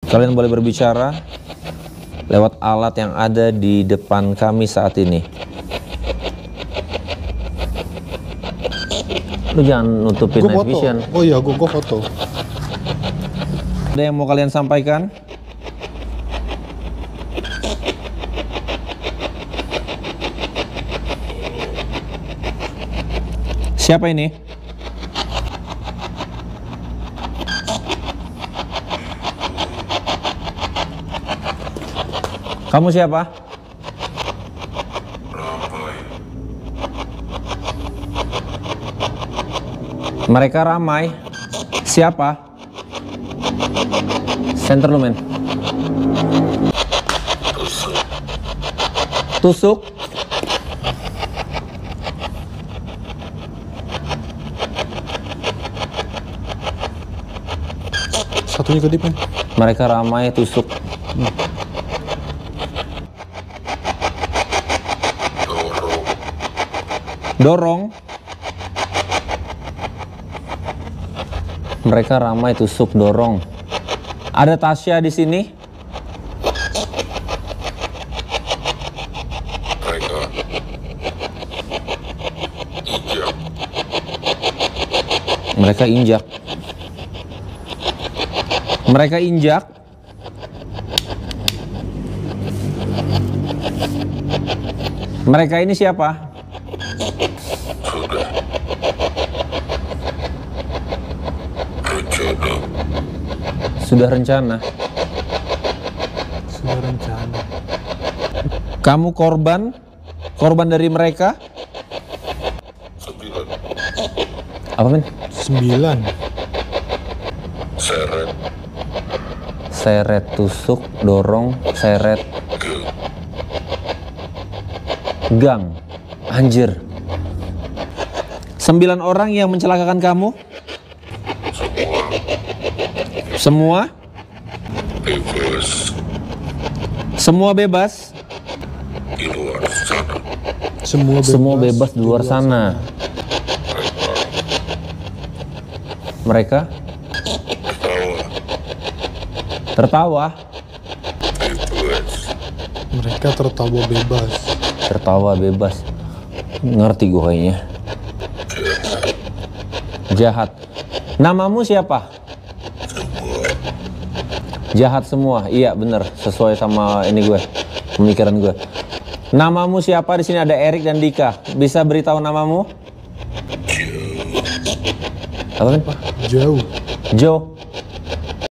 Kalian boleh berbicara lewat alat yang ada di depan kami saat ini. Lu jangan nutupin night vision. Oh iya, gua foto. Ada yang mau kalian sampaikan? Siapa ini? Kamu siapa? Mereka ramai. Siapa? Center lu, men. Tusuk. Satunya kedip, men. Mereka ramai, tusuk. Dorong. Mereka ramai, tusuk, dorong. Ada Tasya di sini. Mereka injak. Mereka injak. Mereka ini siapa? Sudah rencana. Sudah rencana. Kamu korban? Korban dari mereka? 9. Apa, men? 9. Seret. Seret, tusuk, dorong, seret. Gang. Anjir. 9 orang yang mencelakakan kamu? Semua? Bebas. Semua bebas? Di luar sana. Semua bebas di luar sana. Mereka? Tertawa? Bebas. Mereka tertawa bebas. Tertawa bebas. Ngerti gue kayaknya. Jahat. Namamu siapa? Jahat semua. Iya bener, sesuai sama ini gue, pemikiran gue. Namamu siapa? Di sini ada Erick dan Dika. Bisa beritahu namamu? Apa, men? Jauh. Jo.